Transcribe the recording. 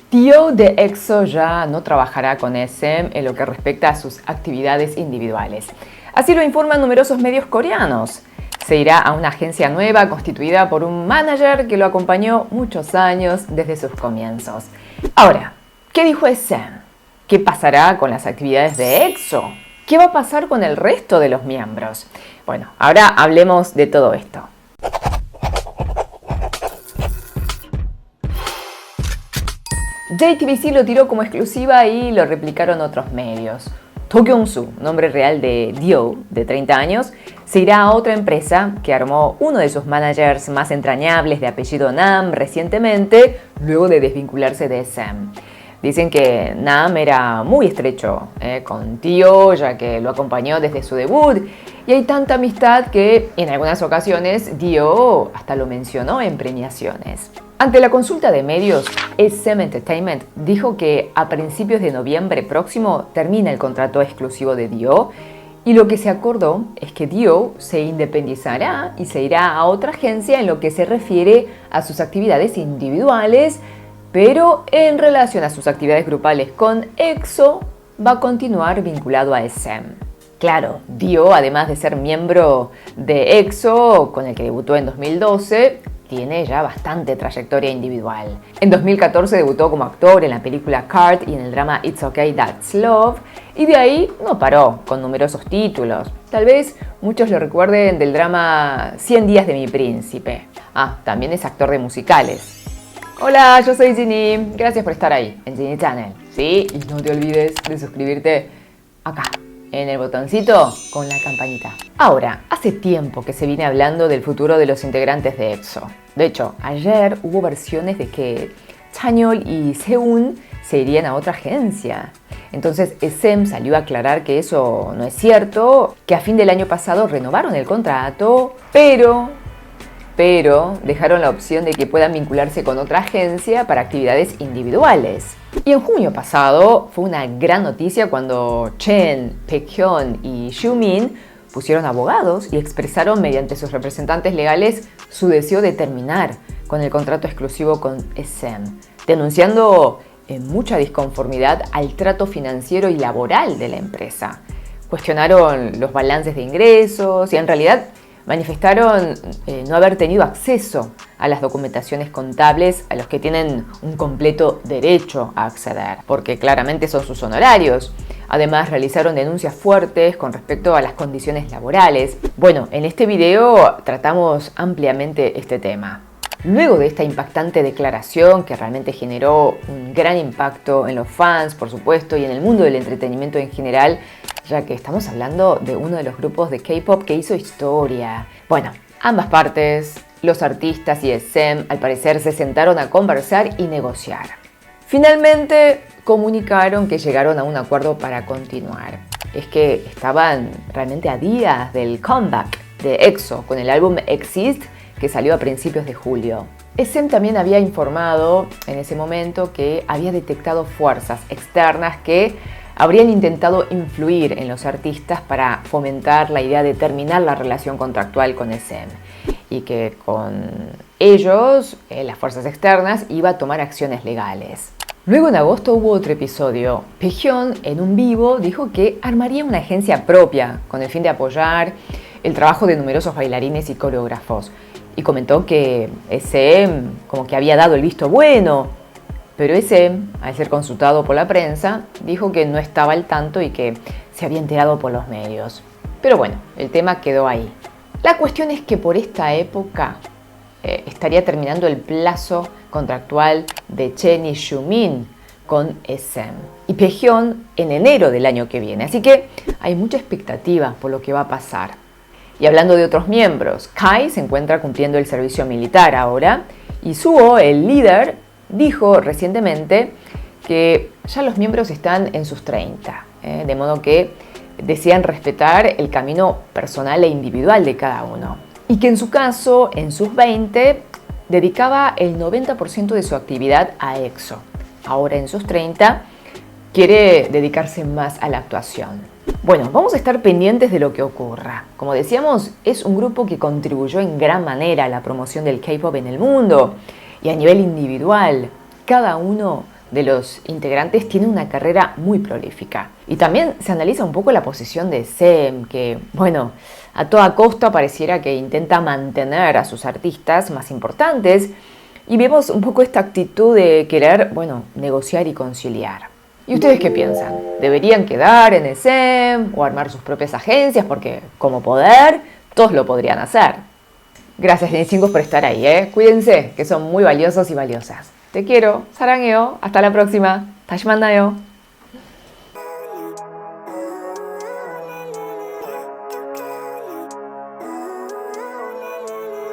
Tio de EXO ya no trabajará con SM en lo que respecta a sus actividades individuales. Así lo informan numerosos medios coreanos. Se irá a una agencia nueva constituida por un manager que lo acompañó muchos años desde sus comienzos. Ahora, ¿qué dijo SM? ¿Qué pasará con las actividades de EXO? ¿Qué va a pasar con el resto de los miembros? Bueno, ahora hablemos de todo esto. JTBC lo tiró como exclusiva y lo replicaron otros medios. To Kyung-soo, nombre real de Dio, de 30 años, se irá a otra empresa que armó uno de sus managers más entrañables de apellido Nam recientemente, luego de desvincularse de SM. Dicen que Nam era muy estrecho con Tio, ya que lo acompañó desde su debut, y hay tanta amistad que en algunas ocasiones Dio hasta lo mencionó en premiaciones. Ante la consulta de medios, SM Entertainment dijo que a principios de noviembre próximo termina el contrato exclusivo de Dio, y lo que se acordó es que Dio se independizará y se irá a otra agencia en lo que se refiere a sus actividades individuales, pero en relación a sus actividades grupales con EXO, va a continuar vinculado a SM. Claro, Dio, además de ser miembro de EXO, con el que debutó en 2012, tiene ya bastante trayectoria individual. En 2014 debutó como actor en la película Card y en el drama It's Okay, That's Love, y de ahí no paró, con numerosos títulos. Tal vez muchos lo recuerden del drama 100 días de mi príncipe. También es actor de musicales. Hola, yo soy Ginny. Gracias por estar ahí en Ginny Channel. Sí, y no te olvides de suscribirte acá, en el botoncito con la campanita. Ahora, hace tiempo que se viene hablando del futuro de los integrantes de EXO. De hecho, ayer hubo versiones de que Chanyeol y Seun se irían a otra agencia. Entonces, SM salió a aclarar que eso no es cierto, que a fin del año pasado renovaron el contrato, pero dejaron la opción de que puedan vincularse con otra agencia para actividades individuales. Y en junio pasado fue una gran noticia cuando Chen, Baekhyun y Xiumin pusieron abogados y expresaron mediante sus representantes legales su deseo de terminar con el contrato exclusivo con SM, denunciando mucha disconformidad al trato financiero y laboral de la empresa. Cuestionaron los balances de ingresos y en realidad manifestaron no haber tenido acceso a las documentaciones contables a los que tienen un completo derecho a acceder, porque claramente son sus honorarios. Además, realizaron denuncias fuertes con respecto a las condiciones laborales. Bueno, en este video tratamos ampliamente este tema. Luego de esta impactante declaración que realmente generó un gran impacto en los fans, por supuesto, y en el mundo del entretenimiento en general, ya que estamos hablando de uno de los grupos de K-pop que hizo historia. Bueno, ambas partes, los artistas y SM, al parecer se sentaron a conversar y negociar. Finalmente comunicaron que llegaron a un acuerdo para continuar. Es que estaban realmente a días del comeback de EXO con el álbum Exist, que salió a principios de julio. SM también había informado en ese momento que había detectado fuerzas externas que habrían intentado influir en los artistas para fomentar la idea de terminar la relación contractual con SM y que con ellos, las fuerzas externas, iba a tomar acciones legales. Luego en agosto hubo otro episodio. Baekhyun en un vivo dijo que armaría una agencia propia con el fin de apoyar el trabajo de numerosos bailarines y coreógrafos y comentó que SM como que había dado el visto bueno. Pero SM, al ser consultado por la prensa, dijo que no estaba al tanto y que se había enterado por los medios. Pero bueno, el tema quedó ahí. La cuestión es que por esta época estaría terminando el plazo contractual de Chen y Xiumin con SM y Baekhyun en enero del año que viene. Así que hay mucha expectativa por lo que va a pasar. Y hablando de otros miembros, Kai se encuentra cumpliendo el servicio militar ahora y Suho, el líder, dijo recientemente que ya los miembros están en sus 30, de modo que desean respetar el camino personal e individual de cada uno. Y que en su caso, en sus 20, dedicaba el 90% de su actividad a EXO. Ahora en sus 30, quiere dedicarse más a la actuación. Bueno, vamos a estar pendientes de lo que ocurra. Como decíamos, es un grupo que contribuyó en gran manera a la promoción del K-pop en el mundo. Y a nivel individual, cada uno de los integrantes tiene una carrera muy prolífica. Y también se analiza un poco la posición de Sem, que, bueno, a toda costa pareciera que intenta mantener a sus artistas más importantes. Y vemos un poco esta actitud de querer, bueno, negociar y conciliar. ¿Y ustedes qué piensan? ¿Deberían quedar en el SEM o armar sus propias agencias? Porque como poder, todos lo podrían hacer. Gracias, N5, por estar ahí, ¿eh? Cuídense, que son muy valiosos y valiosas. Te quiero, 사랑해요. Hasta la próxima. 다시 만나요.